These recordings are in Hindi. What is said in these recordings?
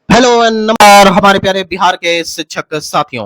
हेलो एंड नमस्कार हमारे प्यारे बिहार के शिक्षक साथियों।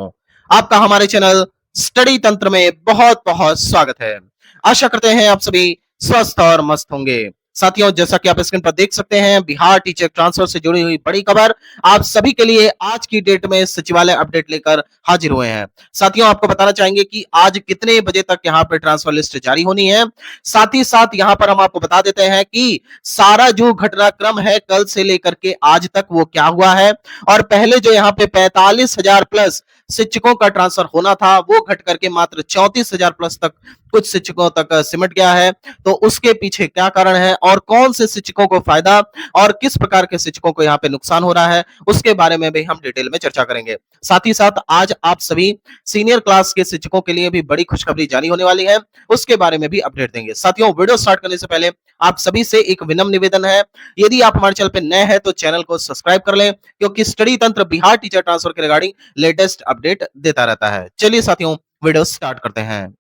आपका हमारे चैनल स्टडी तंत्र में बहुत बहुत स्वागत है। आशा करते हैं आप सभी स्वस्थ और मस्त होंगे। साथियों, जैसा कि आप स्क्रीन पर देख सकते हैं, बिहार टीचर ट्रांसफर से जुड़ी हुई बड़ी खबर आप सभी के लिए आज की डेट में सचिवालय अपडेट लेकर हाजिर हुए हैं। साथियों, आपको बताना चाहेंगे कि आज कितने बजे तक यहाँ पे ट्रांसफर लिस्ट जारी होनी है। साथ ही साथ यहाँ पर हम आपको बता देते हैं कि सारा जो घटनाक्रम है कल से लेकर के आज तक वो क्या हुआ है, और पहले जो यहाँ पे 45,000 प्लस शिक्षकों का ट्रांसफर होना था वो घट करके मात्र 34,000 प्लस तक कुछ शिक्षकों तक सिमट गया है। तो उसके पीछे क्या कारण है और कौन से शिक्षकों को फायदा और किस प्रकार के शिक्षकों को यहाँ पे नुकसान हो रहा है, उसके बारे में भी हम डिटेल में चर्चा करेंगे। साथ ही साथ आज आप सभी सीनियर क्लास के शिक्षकों के लिए भी बड़ी खुशखबरी जारी होने वाली है, उसके बारे में भी अपडेट देंगे। साथियों, वीडियो स्टार्ट करने से पहले आप सभी से एक विनम्र निवेदन है, यदि आप हमारे चैनल पे नए हैं तो चैनल को सब्सक्राइब कर लें, क्योंकि स्टडी तंत्र बिहार टीचर ट्रांसफर के रिगार्डिंग लेटेस्ट अपडेट देता रहता है। चलिए साथियों, वीडियो स्टार्ट करते हैं।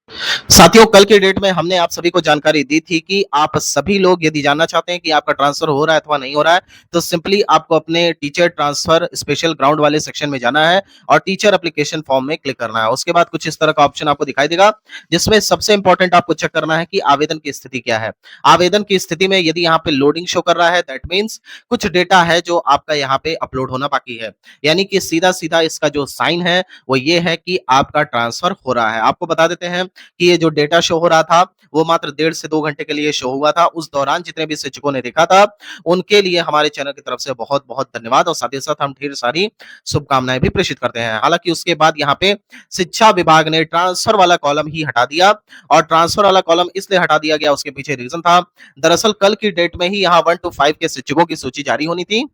साथियों, कल के डेट में हमने आप सभी को जानकारी दी थी कि आप सभी लोग यदि जानना चाहते हैं कि आपका ट्रांसफर हो रहा है अथवा नहीं हो रहा है, तो सिंपली आपको अपने टीचर ट्रांसफर स्पेशल ग्राउंड वाले सेक्शन में जाना है और टीचर एप्लीकेशन फॉर्म में क्लिक करना है। उसके बाद कुछ इस तरह का ऑप्शन आपको दिखाई देगा, जिसमें सबसे इंपॉर्टेंट आपको चेक करना है कि आवेदन की स्थिति क्या है। आवेदन की स्थिति में यदि यहाँ पे लोडिंग शो कर रहा है, दैट मीन्स कुछ डेटा है जो आपका यहाँ पे अपलोड होना बाकी है। यानी कि सीधा सीधा इसका जो साइन है वो ये है कि आपका ट्रांसफर हो रहा है। आपको बता देते हैं कि ये जो डेटा शो हो रहा था वो मात्र 1.5 से 2 घंटे के लिए शो हुआ था। उस दौरान जितने भी शिक्षकों ने देखा था उनके लिए हमारे चैनल की तरफ से बहुत बहुत धन्यवाद, और साथ ही साथ हम ढेर सारी शुभकामनाएं भी प्रेषित करते हैं। हालांकि उसके बाद यहाँ पे शिक्षा विभाग ने ट्रांसफर वाला कॉलम ही हटा दिया, और ट्रांसफर वाला कॉलम इसलिए हटा दिया गया, उसके पीछे रीजन था। दरअसल कल की डेट में ही यहाँ 1 to 5 के शिक्षकों की सूची जारी होनी थी,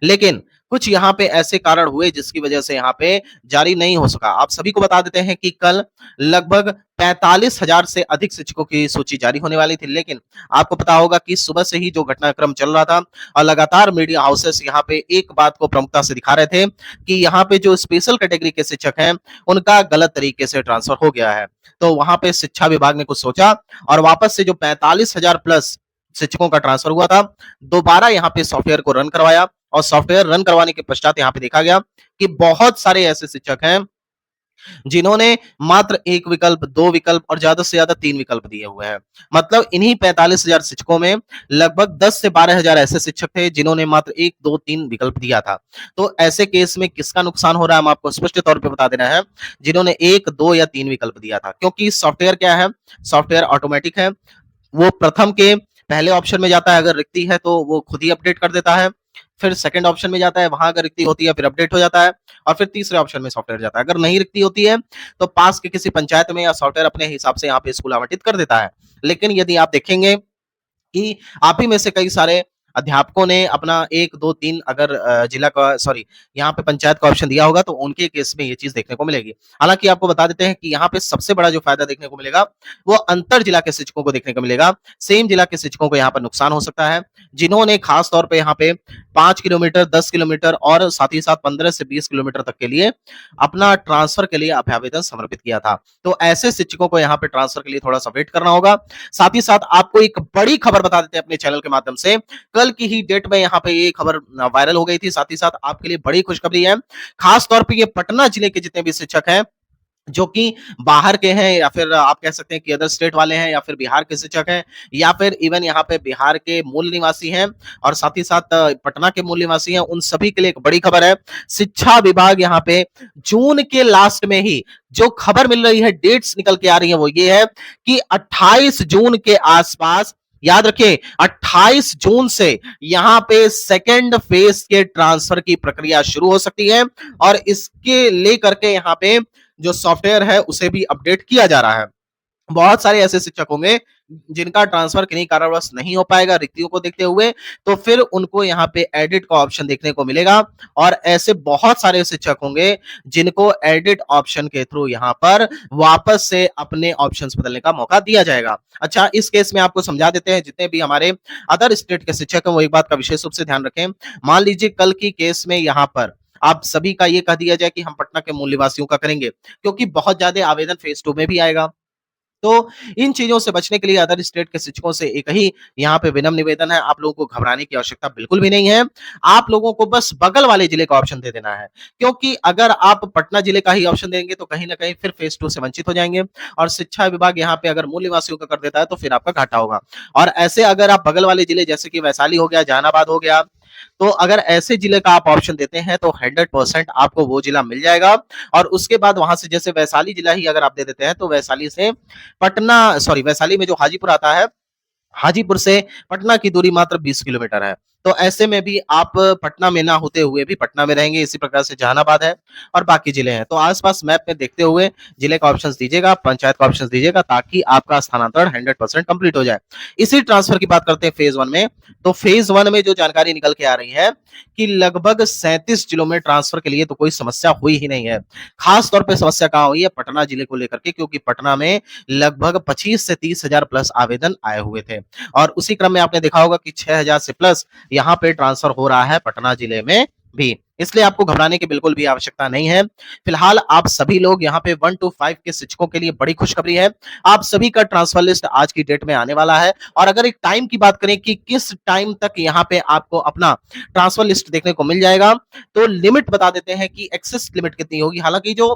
लेकिन कुछ यहाँ पे ऐसे कारण हुए जिसकी वजह से यहाँ पे जारी नहीं हो सका। आप सभी को बता देते हैं कि कल लगभग 45,000 से अधिक शिक्षकों की सूची जारी होने वाली थी, लेकिन आपको पता होगा कि सुबह से ही जो घटनाक्रम चल रहा था और लगातार मीडिया हाउसेस यहाँ पे एक बात को प्रमुखता से दिखा रहे थे कि यहाँ पे जो स्पेशल कैटेगरी के शिक्षक हैं उनका गलत तरीके से ट्रांसफर हो गया है। तो वहां पे शिक्षा विभाग ने कुछ सोचा और वापस से जो 45,000 प्लस शिक्षकों का ट्रांसफर हुआ था, दोबारा यहाँ पे सॉफ्टवेयर को रन करवाया, और सॉफ्टवेयर रन करवाने के पश्चात यहाँ पे देखा गया कि बहुत सारे ऐसे शिक्षक हैं जिन्होंने मात्र एक विकल्प, दो विकल्प और ज्यादा से ज्यादा 3 विकल्प दिए हुए हैं। मतलब इन्हीं 45,000 शिक्षकों में लगभग 10 से 12,000 ऐसे शिक्षक थे जिन्होंने मात्र 1, 2, 3 विकल्प दिया था। तो ऐसे केस में किसका नुकसान हो रहा है हम आपको स्पष्ट तौर पे बता देना है, जिन्होंने 1, 2 या 3 विकल्प दिया था। क्योंकि सॉफ्टवेयर क्या है, सॉफ्टवेयर ऑटोमेटिक है, वो प्रथम के पहले ऑप्शन में जाता है, अगर रिक्ति है तो वो खुद ही अपडेट कर देता है। फिर सेकंड ऑप्शन में जाता है, वहां अगर रिक्ति होती है फिर अपडेट हो जाता है, और फिर तीसरे ऑप्शन में सॉफ्टवेयर जाता है। अगर नहीं रिक्ति होती है तो पास के किसी पंचायत में या सॉफ्टवेयर अपने हिसाब से यहाँ पे स्कूल आवंटित कर देता है। लेकिन यदि आप देखेंगे कि आप ही में से कई सारे अध्यापकों ने अपना 1, 2, 3 अगर जिला का सॉरी यहाँ पे पंचायत का ऑप्शन दिया होगा तो उनके केस में ये चीज देखने को मिलेगी। हालांकि आपको बता देते हैं कि यहाँ पे सबसे बड़ा जो फायदा देखने को मिलेगा वो अंतर जिला के शिक्षकों को देखने को मिलेगा। सेम जिला के शिक्षकों को यहाँ पर नुकसान हो सकता है, जिन्होंने खास तौर पे यहाँ पे 5 किलोमीटर, 10 किलोमीटर और साथ ही साथ 15 से 20 किलोमीटर तक के लिए अपना ट्रांसफर के लिए अभ्यावेदन समर्पित किया था। तो ऐसे शिक्षकों को यहाँ पे ट्रांसफर के लिए थोड़ा सा वेट करना होगा। साथ ही साथ आपको एक बड़ी खबर बता देते हैं अपने चैनल के माध्यम से। कल की ही डेट में यहाँ पे ये खबर वायरल हो गई थी। साथ ही साथ आपके लिए बड़ी खुशखबरी है, खास तौर पे ये पटना जिले के जितने भी शिक्षक हैं जो कि बाहर के हैं, या फिर आप कह सकते हैं कि अदर स्टेट वाले हैं, या फिर बिहार के शिक्षक हैं, या फिर इवन यहाँ पे बिहार के मूल निवासी हैं और साथ ही साथ पटना के मूल निवासी हैं, उन सभी के लिए एक बड़ी खबर है। शिक्षा विभाग यहाँ पे जून के लास्ट में ही जो खबर मिल रही है, डेट्स निकल के आ रही है, वो ये है कि 28 जून के आसपास, याद रखिए 28 जून से यहां पे सेकेंड फेज के ट्रांसफर की प्रक्रिया शुरू हो सकती है, और इसके लेकर के यहां पे जो सॉफ्टवेयर है उसे भी अपडेट किया जा रहा है। बहुत सारे ऐसे शिक्षक होंगे जिनका ट्रांसफर किन्हीं कारणवश नहीं हो पाएगा रिक्तियों को देखते हुए, तो फिर उनको यहाँ पे एडिट का ऑप्शन देखने को मिलेगा, और ऐसे बहुत सारे शिक्षक होंगे जिनको एडिट ऑप्शन के थ्रू यहाँ पर वापस से अपने ऑप्शंस बदलने का मौका दिया जाएगा। अच्छा, इस केस में आपको समझा देते हैं, जितने भी हमारे अदर स्टेट के शिक्षक हैं वो एक बात का विशेष रूप से ध्यान रखें। मान लीजिए कल की केस में यहाँ पर आप सभी का ये कह दिया जाए कि हम पटना के मूल निवासियों का करेंगे, क्योंकि बहुत ज्यादा आवेदन फेज 2 में भी आएगा। तो इन चीज़ों से बचने के लिए अदर स्टेट के शिक्षकों से एक ही यहाँ पे विनम्र निवेदन है, आप लोगों को घबराने की आवश्यकता बिल्कुल भी नहीं है। आप लोगों को बस बगल वाले जिले का ऑप्शन दे देना है, क्योंकि अगर आप पटना जिले का ही ऑप्शन देंगे तो कहीं न कहीं फिर फेज़ 2 से वंचित हो जाएँगे और शिक्षा विभाग यहाँ पे अगर मूल निवासियों का कर देता है तो फिर आपका घाटा होगा। और ऐसे अगर आप बगल वाले जिले जैसे कि वैशाली हो गया, जहानाबाद हो गया, तो अगर ऐसे जिले का आप ऑप्शन देते हैं तो 100% आपको वो जिला मिल जाएगा और उसके बाद वहां से जैसे वैशाली जिला ही अगर आप दे देते हैं तो वैशाली से वैशाली में जो हाजीपुर आता है, हाजीपुर से पटना की दूरी मात्र 20 किलोमीटर है। तो ऐसे में भी आप पटना में ना होते हुए भी पटना में रहेंगे, इसी प्रकार से जहानाबाद है और बाकी जिले हैं। तो आस-पास मैप में देखते हुए जिले का ऑप्शंस दीजिएगा, पंचायत का ऑप्शंस दीजिएगा ताकि आपका स्थानांतरण 100% कंप्लीट हो जाए। इसी ट्रांसफर की बात करते हैं फेज़ 1 में। तो फेज़ 1 में जो जानकारी निकल के आ रही है कि लगभग 37 जिलों में ट्रांसफर के लिए तो कोई समस्या हुई ही नहीं है। खास तौर पे समस्या कहाँ हुई है? पटना जिले को लेकर के, क्योंकि पटना में लगभग 25 से 30 हजार प्लस आवेदन आए हुए थे। और उसी क्रम में आपने देखा होगा कि 6000 से प्लस यहाँ पे ट्रांसफर हो रहा है पटना जिले में भी। इसलिए आपको घबराने की बिल्कुल भी आवश्यकता नहीं है। फिलहाल आप सभी लोग यहाँ पे 1 to 5 के शिक्षकों के लिए बड़ी खुशखबरी है। आप सभी का ट्रांसफर लिस्ट आज की डेट में आने वाला है और अगर एक टाइम की बात करें कि किस टाइम तक यहाँ पे आपको अपना ट्रांसफर लिस्ट देखने को मिल जाएगा, तो लिमिट बता देते हैं कि एक्सेस लिमिट कितनी होगी। हालांकि जो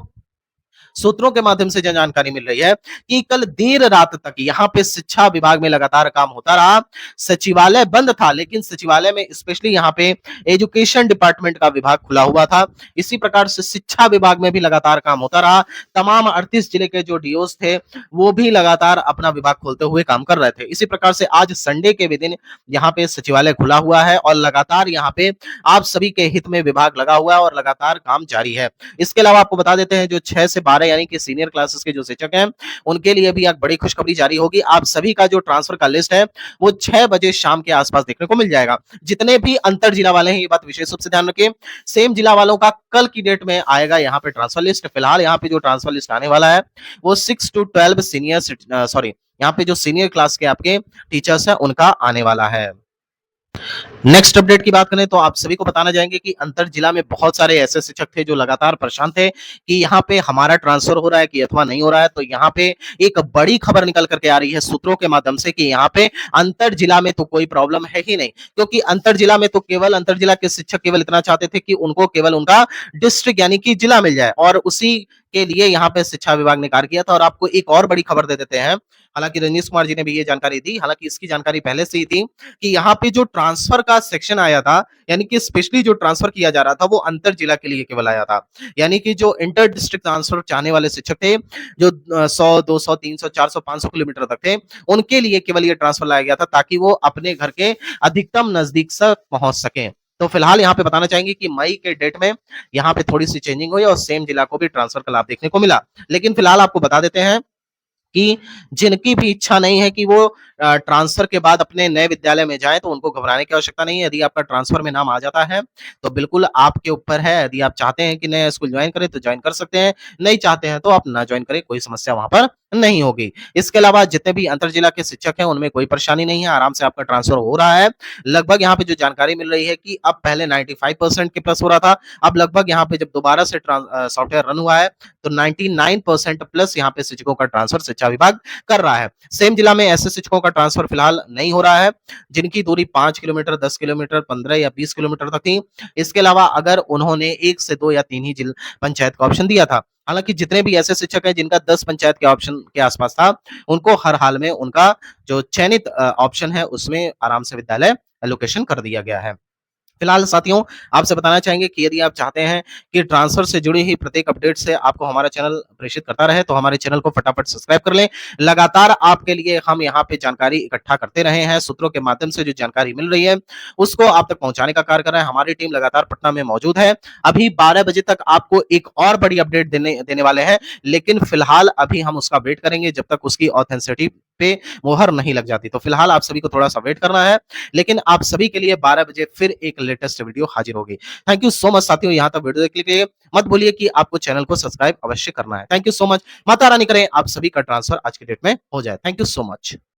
सूत्रों के माध्यम से जो जानकारी मिल रही है कि कल देर रात तक यहाँ पे शिक्षा विभाग में लगातार काम होता रहा। सचिवालय बंद था लेकिन सचिवालय में स्पेशली यहाँ पे एजुकेशन डिपार्टमेंट का विभाग खुला हुआ था। इसी प्रकार से शिक्षा विभाग में भी लगातार काम होता रहा। तमाम 38 जिले के जो डीओस थे वो भी लगातार अपना विभाग खोलते हुए काम कर रहे थे। इसी प्रकार से आज संडे के भी दिन यहाँ पे सचिवालय खुला हुआ है और लगातार यहाँ पे आप सभी के हित में विभाग लगा हुआ है और लगातार काम जारी है। इसके अलावा आपको बता देते हैं जो 6 से 12 यानी कि सीनियर क्लासेस के जो शिक्षक हैं उनके लिए भी एक बड़ी खुशखबरी जारी होगी। आप सभी का जो ट्रांसफर का लिस्ट है वो 6 बजे शाम के आसपास देखने को मिल जाएगा। जितने भी अंतर जिला वाले हैं ये बात विशेष रूप से ध्यान रखिए, सेम जिला वालों का कल की डेट में आएगा यहाँ पे ट्रांसफर लिस्ट। फिलहाल यहाँ पे जो ट्रांसफर लिस्ट आने वाला है वो 6 to 12 यहाँ पे जो सीनियर क्लास के आपके टीचर्स हैं उनका आने वाला है। नेक्स्ट अपडेट की बात करें तो आप सभी को बताना चाहेंगे कि अंतर जिला में बहुत सारे ऐसे शिक्षक थे जो लगातार परेशान थे कि यहाँ पे हमारा ट्रांसफर हो रहा है कि अथवा नहीं हो रहा है। तो यहाँ पे एक बड़ी खबर निकल करके आ रही है सूत्रों के माध्यम से कि यहाँ पे अंतर जिला में तो कोई प्रॉब्लम है ही नहीं, क्योंकि अंतर जिला में तो केवल अंतर जिला के शिक्षक केवल इतना चाहते थे कि उनको केवल उनका डिस्ट्रिक्ट यानी कि जिला मिल जाए और उसी के लिए यहाँ पे शिक्षा विभाग ने कार्य किया था। और आपको एक और बड़ी खबर दे देते हैं, हालांकि रजनीश कुमार जी ने भी ये जानकारी दी, हालांकि इसकी जानकारी पहले से ही थी कि यहाँ पे जो ट्रांसफर का सेक्शन आया था यानी कि स्पेशली जो ट्रांसफर किया जा रहा था वो अंतर जिला के लिए केवल आया था। यानी कि जो इंटर डिस्ट्रिक्ट ट्रांसफर चाहने वाले शिक्षक थे जो 100, 200, 300, 400, 500 किलोमीटर तक थे उनके लिए केवल ये ट्रांसफर लाया गया था ताकि वो अपने घर के अधिकतम नजदीक तक पहुंच सके। तो फिलहाल यहाँ पे बताना चाहेंगे कि मई के डेट में यहाँ पे थोड़ी सी चेंजिंग हुई और सेम जिला को भी ट्रांसफर का लाभ देखने को मिला। लेकिन फिलहाल आपको बता देते हैं कि जिनकी भी इच्छा नहीं है कि वो ट्रांसफर के बाद अपने नए विद्यालय में जाएं तो उनको घबराने की आवश्यकता नहीं है। यदि आपका ट्रांसफर में नाम आ जाता है तो बिल्कुल आपके ऊपर है। यदि आप चाहते हैं कि नया स्कूल ज्वाइन करें तो ज्वाइन कर सकते हैं, नहीं चाहते हैं तो आप ना ज्वाइन करें, कोई समस्या वहां पर नहीं होगी। इसके अलावा जितने भी अंतर जिला के शिक्षक हैं उनमें कोई परेशानी नहीं है, आराम से आपका ट्रांसफर हो रहा है। लगभग यहाँ पे जो जानकारी मिल रही है कि अब पहले 95% के प्लस हो रहा था, अब लगभग यहाँ पे जब दोबारा से सॉफ्टवेयर रन हुआ है तो 99% प्लस यहाँ पे शिक्षकों का ट्रांसफर शिक्षा विभाग कर रहा है। सेम जिला में ऐसे शिक्षकों का ट्रांसफर फिलहाल नहीं हो रहा है जिनकी दूरी 5 किलोमीटर, 10 किलोमीटर, 15 या 20 किलोमीटर तक थी। इसके अलावा अगर उन्होंने 1 से 2 या 3 ही जिला पंचायत का ऑप्शन दिया था, हालांकि जितने भी ऐसे शिक्षक हैं जिनका 10 पंचायत के ऑप्शन के आसपास था उनको हर हाल में उनका जो चयनित ऑप्शन है उसमें आराम से विद्यालय एलोकेशन कर दिया गया है। फिलहाल साथियों आपसे बताना चाहेंगे कि यदि आप चाहते हैं कि ट्रांसफर से जुड़ी हुई प्रत्येक अपडेट से आपको हमारा चैनल प्रेषित करता रहे तो हमारे चैनल को फटाफट सब्सक्राइब कर लें। लगातार आपके लिए हम यहाँ पे जानकारी इकट्ठा करते रहे हैं, सूत्रों के माध्यम से जो जानकारी मिल रही है उसको आप तक पहुंचाने का कार्य कर रहे हैं। हमारी टीम लगातार पटना में मौजूद है। अभी 12 बजे तक आपको एक और बड़ी अपडेट देने वाले हैं, लेकिन फिलहाल अभी हम उसका वेट करेंगे जब तक उसकी ऑथेंटिसिटी पे मुहर नहीं लग जाती। तो फिलहाल आप सभी को थोड़ा सा वेट करना है, लेकिन आप सभी के लिए 12 बजे फिर एक लेटेस्ट वीडियो हाजिर होगी। थैंक यू सो मच साथियों, यहाँ तक वीडियो देखने के लिए मत भूलिए कि आपको चैनल को सब्सक्राइब अवश्य करना है। Thank you so much. Mata Rani करें आप सभी का ट्रांसफर आज की डेट में हो जाए। Thank you so much.